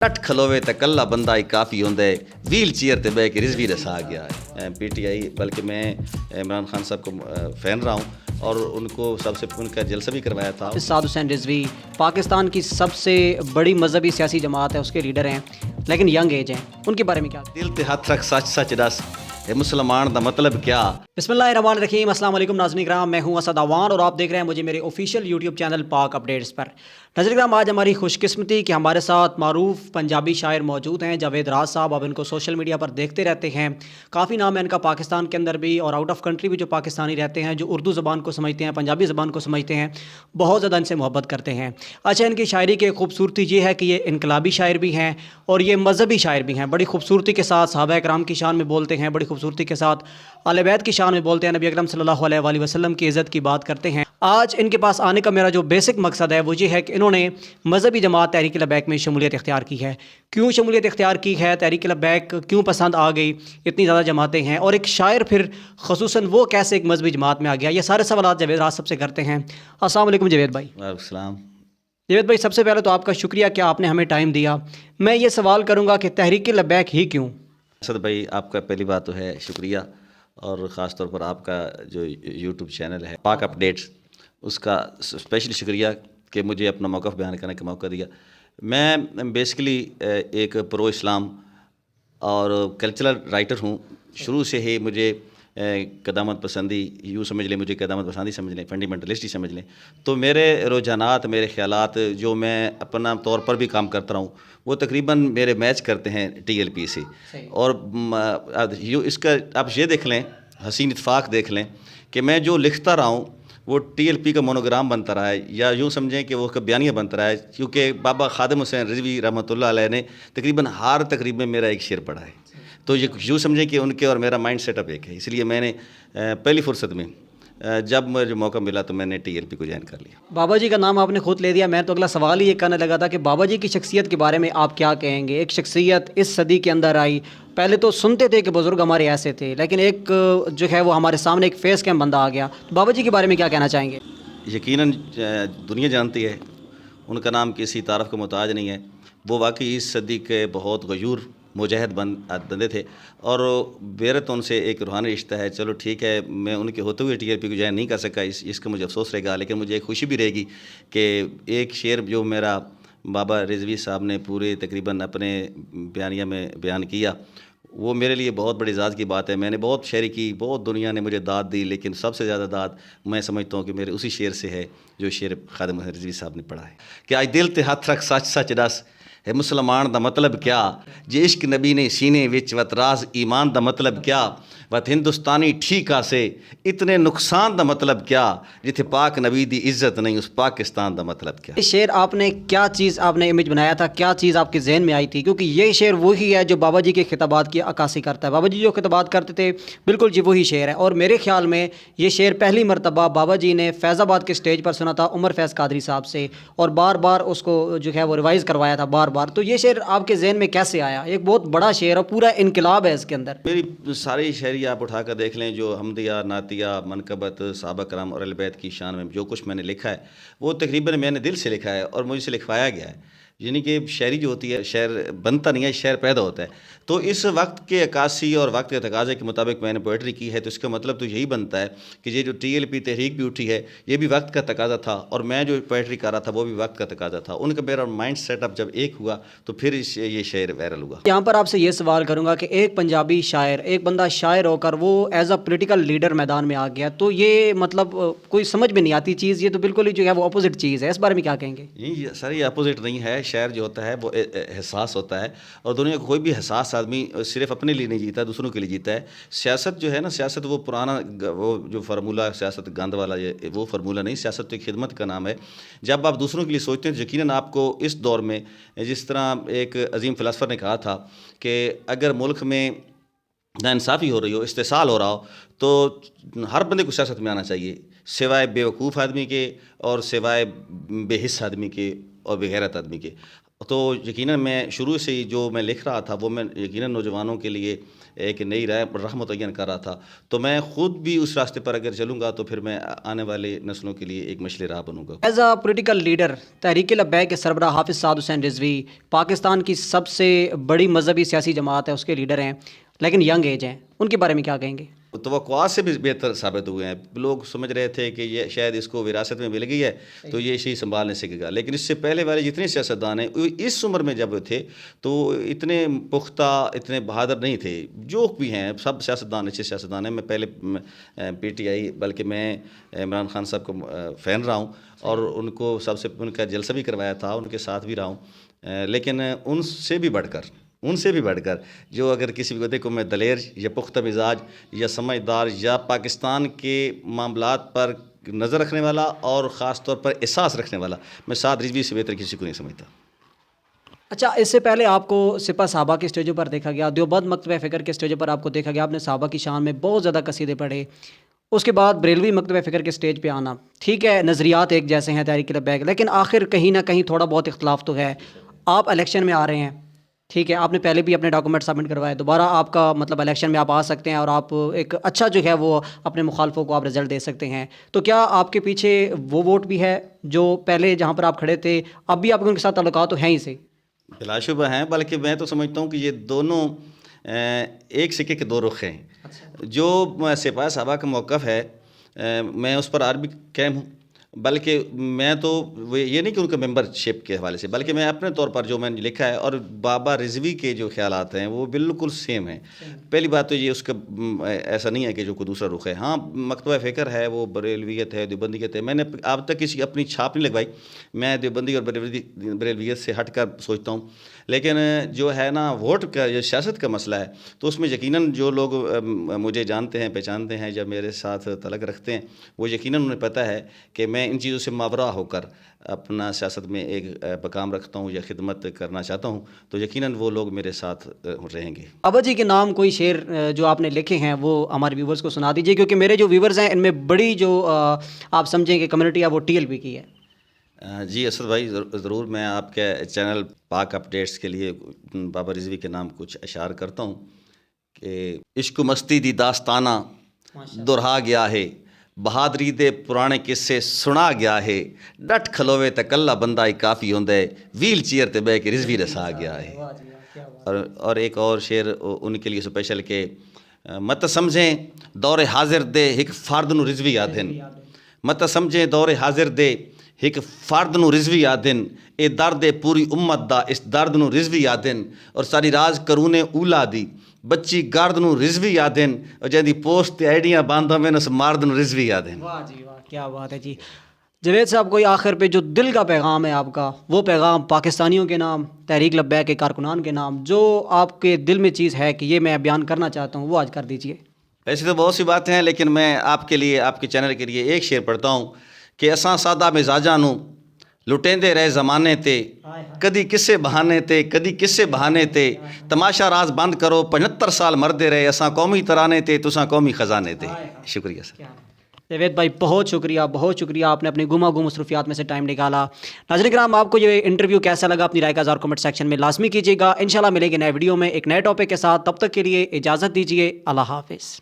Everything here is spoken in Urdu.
ٹٹ کھلوے تے کلا بندہ ہی کافی ہوندا ہے، ویل چیئر تے بیٹھ کے رضوی رسا گیا ہے پی ٹی آئی، بلکہ میں عمران خان صاحب کو فین رہا ہوں اور ان کو سب سے ان کا جلسہ بھی کروایا تھا۔ سعد حسین رضوی پاکستان کی سب سے بڑی مذہبی سیاسی جماعت ہے، اس کے لیڈر ہیں لیکن ینگ ایج ہیں، ان کے بارے میں کیا؟ دل تے ہاتھ رکھ سچ سچ دس، اے مسلمان دا مطلب کیا؟ بسم اللہ الرحمن الرحیم، السلام علیکم ناظرین کرام، میں ہوں اسد اعوان اور آپ دیکھ رہے ہیں مجھے میرے آفیشیل یوٹیوب چینل پاک اپڈیٹس پر۔ ناظرین کرام، آج ہماری خوش قسمتی کہ ہمارے ساتھ معروف پنجابی شاعر موجود ہیں جاوید راز صاحب۔ آپ ان کو سوشل میڈیا پر دیکھتے رہتے ہیں، کافی نام ہے ان کا پاکستان کے اندر بھی اور آؤٹ آف کنٹری بھی، جو پاکستانی رہتے ہیں، جو اردو زبان کو سمجھتے ہیں، پنجابی زبان کو سمجھتے ہیں، بہت زیادہ ان سے محبت کرتے ہیں۔ اچھا، ان کی شاعری کی خوبصورتی یہ ہے کہ یہ انقلابی شاعر بھی ہیں اور یہ مذہبی شاعر بھی ہیں، بڑی خوبصورتی کے ساتھ صحابہ کرام کی شان میں بولتے ہیں، بڑی خوبصورتی کے ساتھ اہل بیت کی شان میں بولتے ہیں، نبی اکرم صلی اللہ علیہ وآلہ وسلم کی عزت کی بات کرتے ہیں۔ آج ان کے پاس آنے کا میرا جو بیسک مقصد ہے وہ یہ ہے کہ انہوں نے مذہبی جماعت تحریک لبیک میں شمولیت اختیار کی ہے۔ کیوں شمولیت اختیار کی ہے، تحریک لبیک کیوں پسند آ گئی، اتنی زیادہ جماعتیں ہیں، اور ایک شاعر پھر خصوصاً وہ کیسے ایک مذہبی جماعت میں آ گیا، یہ سارے سوالات جاوید راز صاحب سے کرتے ہیں۔ السلام علیکم جاوید بھائی۔ وعلیکم السلام۔ جاوید بھائی، سب سے پہلے تو آپ کا شکریہ کہ آپ نے ہمیں ٹائم دیا۔ میں یہ سوال کروں گا کہ تحریک لبیک ہی کیوں؟ اسد بھائی، آپ کا پہلی بات تو ہے شکریہ، اور خاص طور پر آپ کا جو یوٹیوب چینل ہے پاک اپڈیٹس، اس کا اسپیشلی شکریہ کہ مجھے اپنا موقف بیان کرنے کا موقع دیا۔ میں بیسیکلی ایک پرو اسلام اور کلچرل رائٹر ہوں۔ شروع سے ہی مجھے قدامت پسندی، یوں سمجھ لیں، مجھے قدامت پسندی سمجھ لیں، فنڈامنٹلسٹ ہی سمجھ لیں، تو میرے رجحانات، میرے خیالات جو میں اپنا طور پر بھی کام کرتا رہا ہوں، وہ تقریباً میرے میچ کرتے ہیں ٹی ایل پی سے۔ اور اس کا آپ یہ دیکھ لیں، حسین اتفاق دیکھ لیں کہ میں جو لکھتا رہا ہوں وہ ٹی ایل پی کا مونوگرام بنتا رہا ہے، یا یوں سمجھیں کہ وہ کا بیانیہ بنتا رہا ہے، کیونکہ بابا خادم حسین رضوی رحمۃ اللہ علیہ نے تقریباً ہر تقریب میں میرا ایک شعر پڑھا ہے، تو یہ یوں سمجھیں کہ ان کے اور میرا مائنڈ سیٹ اپ ایک ہے۔ اس لیے میں نے پہلی فرصت میں جب مجھے موقع ملا تو میں نے ٹی ایل پی کو جوائن کر لیا۔ بابا جی کا نام آپ نے خود لے دیا، میں تو اگلا سوال ہی یہ کرنے لگا تھا کہ بابا جی کی شخصیت کے بارے میں آپ کیا کہیں گے؟ ایک شخصیت اس صدی کے اندر آئی، پہلے تو سنتے تھے کہ بزرگ ہمارے ایسے تھے، لیکن ایک جو ہے وہ ہمارے سامنے ایک فیس کیم بندہ آ گیا، تو بابا جی کے بارے میں کیا کہنا چاہیں گے؟ یقیناً دنیا جانتی ہے، ان کا نام کسی تعارف کا محتاج نہیں ہے۔ وہ واقعی اس صدی کے بہت غیور مجاہد بندے تھے، اور میرا تو ان سے ایک روحانی رشتہ ہے۔ چلو ٹھیک ہے، میں ان کے ہوتے ہوئے ٹی ایل پی کو جوائن نہیں کر سکا، اس کا مجھے افسوس رہے گا، لیکن مجھے ایک خوشی بھی رہے گی کہ ایک شعر جو میرا بابا رضوی صاحب نے پورے تقریباً اپنے بیانیہ میں بیان کیا، وہ میرے لیے بہت بڑی اعزاز کی بات ہے۔ میں نے بہت شاعری کی، بہت دنیا نے مجھے داد دی، لیکن سب سے زیادہ داد میں سمجھتا ہوں کہ میرے اسی شعر سے ہے جو شعر خادم حسین رضوی صاحب نے پڑھا ہے کہ آج دل تے ہاتھ رکھ سچ سچ دس، ہے مسلمان دا مطلب کیا؟ جے عشق نبی نے سینے وچ وت راز ایمان دا مطلب کیا؟ وت ہندوستانی ٹھیکا سے اتنے نقصان دا مطلب کیا؟ جتھے پاک نبی دی عزت نہیں اس پاکستان دا مطلب کیا؟ یہ شعر آپ نے کیا چیز آپ نے امیج بنایا تھا، کیا چیز آپ کے ذہن میں آئی تھی؟ کیونکہ یہ شعر وہی ہے جو بابا جی کے خطابات کی عکاسی کرتا ہے۔ بابا جی جو خطابات کرتے تھے بالکل جی وہی شعر ہے، اور میرے خیال میں یہ شعر پہلی مرتبہ بابا جی نے فیض آباد کے سٹیج پر سنا تھا عمر فیض قادری صاحب سے، اور بار بار اس کو جو ہے وہ ریوائز کروایا تھا بار بار۔ تو یہ شعر آپ کے ذہن میں کیسے آیا؟ ایک بہت بڑا شعر اور پورا انقلاب ہے اس کے اندر۔ میری ساری شاعری آپ اٹھا کر دیکھ لیں، جو حمدیہ، نعتیہ، منقبت، صحابہ کرام اور اہل بیت کی شان میں جو کچھ میں نے لکھا ہے وہ تقریباً میں نے دل سے لکھا ہے اور مجھ سے لکھوایا گیا ہے۔ یعنی کہ شاعری جو ہوتی ہے، شعر بنتا نہیں ہے، شعر پیدا ہوتا ہے۔ تو اس وقت کے عکاسی اور وقت کے تقاضے کے مطابق میں نے پوئٹری کی ہے، تو اس کا مطلب تو یہی بنتا ہے کہ یہ جو ٹی ایل پی تحریک بھی اٹھی ہے یہ بھی وقت کا تقاضا تھا، اور میں جو پوئٹری کر رہا تھا وہ بھی وقت کا تقاضا تھا۔ ان کا میرا مائنڈ سیٹ اپ جب ایک ہوا تو پھر یہ شعر وائرل ہوا۔ یہاں پر آپ سے یہ سوال کروں گا کہ ایک پنجابی شاعر، ایک بندہ شاعر ہو کر وہ ایز اے پولیٹیکل لیڈر میدان میں آ گیا، تو یہ مطلب کوئی سمجھ میں نہیں آتی چیز، یہ تو بالکل ہی جو ہے وہ اپوزٹ چیز ہے، اس بارے میں کیا کہیں گے؟ یہ سر، یہ اپوزٹ نہیں ہے۔ شاعر جو ہوتا ہے وہ حساس ہوتا ہے، اور دنیا کا کوئی بھی حساس آدمی صرف اپنے لیے نہیں جیتا، دوسروں کے لیے جیتا ہے۔ سیاست جو ہے نا، سیاست وہ پرانا وہ جو فارمولہ سیاست گاند والا، وہ فارمولہ نہیں، سیاست تو ایک خدمت کا نام ہے۔ جب آپ دوسروں کے لیے سوچتے ہیں تو یقیناً آپ کو اس دور میں، جس طرح ایک عظیم فلسفر نے کہا تھا کہ اگر ملک میں ناانصافی ہو رہی ہو، استحصال ہو رہا ہو، تو ہر بندے کو سیاست میں آنا چاہیے، سوائے بے وقوف آدمی کے اور سوائے بے حس آدمی کے اور بے غیرت آدمی کے۔ تو یقیناً میں شروع سے ہی جو میں لکھ رہا تھا وہ میں یقیناً نوجوانوں کے لیے ایک نئی راہ متعین کر رہا تھا. تو میں خود بھی اس راستے پر اگر چلوں گا تو پھر میں آنے والے نسلوں کے لیے ایک مشعل راہ بنوں گا. As a political leader Tehreek Labbaik کے سربراہ حافظ سعد حسین رضوی پاکستان کی سب سے بڑی مذہبی سیاسی جماعت ہے، اس کے لیڈر ہیں، لیکن ینگ ایج ہیں، ان کے بارے میں کیا کہیں گے؟ توقعات سے بھی بہتر ثابت ہوئے ہیں. لوگ سمجھ رہے تھے کہ یہ شاید اس کو وراثت میں مل گئی ہے تو یہ صحیح سنبھال نہیں سکے گا، لیکن اس سے پہلے والے جتنے سیاستدان ہیں اس عمر میں جب تھے تو اتنے پختہ، اتنے بہادر نہیں تھے. جو بھی ہیں سب سیاستدان اچھے سیاستدان ہیں. میں پہلے پی ٹی آئی بلکہ میں عمران خان صاحب کو فین رہا ہوں اور ان کو سب سے ان کا جلسہ بھی کروایا تھا، ان کے ساتھ بھی رہا ہوں. لیکن ان سے بھی بڑھ کر جو اگر کسی بھی عہدے کو میں دلیر یا پختہ مزاج یا سمجھدار یا پاکستان کے معاملات پر نظر رکھنے والا اور خاص طور پر احساس رکھنے والا، میں سعد رضوی سے بہتر کسی کو نہیں سمجھتا. اچھا، اس سے پہلے آپ کو سپہ صحابہ کے اسٹیجوں پر دیکھا گیا، دیوبند مکتبہ فکر کے اسٹیجوں پر آپ کو دیکھا گیا، آپ نے صحابہ کی شان میں بہت زیادہ قصیدے پڑھے. اس کے بعد بریلوی مکتبہ فکر کے اسٹیج پہ آنا، ٹھیک ہے نظریات ایک جیسے ہیں تحریک لبیک، لیکن آخر کہیں نہ کہیں تھوڑا بہت اختلاف تو ہے. آپ الیکشن میں آ رہے ہیں، ٹھیک ہے، آپ نے پہلے بھی اپنے ڈاکومنٹ سبمٹ کروائے، دوبارہ آپ کا مطلب الیکشن میں آپ آ سکتے ہیں اور آپ ایک اچھا جو ہے وہ اپنے مخالفوں کو آپ رزلٹ دے سکتے ہیں. تو کیا آپ کے پیچھے وہ ووٹ بھی ہے جو پہلے جہاں پر آپ کھڑے تھے اب بھی آپ کے ان کے ساتھ تعلقات تو ہیں ہی سے؟ بلا شبہ ہیں، بلکہ میں تو سمجھتا ہوں کہ یہ دونوں ایک سکے کے دو رخ ہیں. جو سپاہ صحابہ کا موقف ہے میں اس پر آج بھی قائم ہوں، بلکہ میں تو یہ نہیں کہ ان کا ممبر شپ کے حوالے سے، بلکہ میں اپنے طور پر جو میں نے لکھا ہے اور بابا رضوی کے جو خیالات ہیں وہ بالکل سیم ہیں. پہلی بات تو یہ اس کا ایسا نہیں ہے کہ جو کوئی دوسرا رخ ہے. ہاں مکتبہ فکر ہے، وہ بریلویت ہے، دیوبندیت ہے. میں نے اب تک کسی اپنی چھاپ نہیں لگوائی، میں دیوبندی اور بریلویت سے ہٹ کر سوچتا ہوں. لیکن جو ہے نا ووٹ کا، جو سیاست کا مسئلہ ہے، تو اس میں یقیناً جو لوگ مجھے جانتے ہیں، پہچانتے ہیں، جب میرے ساتھ تعلق رکھتے ہیں، وہ یقیناً انہیں پتہ ہے کہ میں ان چیزوں سے ماورا ہو کر اپنا سیاست میں ایک مقام رکھتا ہوں یا خدمت کرنا چاہتا ہوں. تو یقیناً وہ لوگ میرے ساتھ رہیں گے. ابا جی کے نام کوئی شعر جو آپ نے لکھے ہیں وہ ہمارے ویورز کو سنا دیجیے، کیونکہ میرے جو ویورز ہیں ان میں بڑی جو آپ سمجھیں کہ کمیونٹی ہے وہ ٹی ایل پی کی ہے. جی اسد بھائی، ضرور میں آپ کے چینل پاک اپڈیٹس کے لیے بابا رضوی کے نام کچھ اشعار کرتا ہوں کہ عشق و مستی دی داستانہ دہرا گیا ہے، بہادری دے پرانے قصے سنا گیا ہے، ڈٹ کھلوے تے کلا بندہ ہی کافی ہوندا ہے، ویل چیئر تے بہ کے رضوی رسا گیا ہے. اور ایک اور شعر ان کے لیے اسپیشل کہ مت سمجھیں دور حاضر دے ایک فرد نو رضوی آدھن، مت سمجھیں دور حاضر دے ایک فرد نو رضوی آدھن، اے درد پوری امت دا اس درد نو رضوی آدھن، اور ساری راز کرونے اولا دی بچی گارد نو رضوی آدھن، اور جہاں پوسٹ تے آئیڈیاں باندھا میں اس مرد نو رضوی آدھن. واہ جی واہ، کیا بات ہے جی. جوید صاحب، کوئی آخر پہ جو دل کا پیغام ہے آپ کا، وہ پیغام پاکستانیوں کے نام، تحریک لبیک کے کارکنان کے نام، جو آپ کے دل میں چیز ہے کہ یہ میں بیان کرنا چاہتا ہوں، وہ آج کر دیجئے. ایسی تو بہت سی باتیں ہیں، لیکن میں آپ کے لیے، آپ کے چینل کے لیے ایک شعر پڑھتا ہوں کہ اساں سادہ مزاجاں نو لٹیندے رہے زمانے تے، کدی کسے بہانے تے، کدی کسے بہانے تے، تماشا راز بند کرو 75 سال مردے رہے، اساں قومی ترانے تے، تساں قومی خزانے تے. شکریہ سر. جاوید بھائی بہت شکریہ، آپ نے اپنی گم مصروفیات میں سے ٹائم نکالا. ناظرین کرام، آپ کو یہ انٹرویو کیسا لگا اپنی رائے کا اظہار کمنٹ سیکشن میں لازمی کیجیے گا. انشاءاللہ ملیں گے نئے ویڈیو میں ایک نئے ٹاپک کے ساتھ. تب تک کے لیے اجازت دیجیے. اللہ حافظ.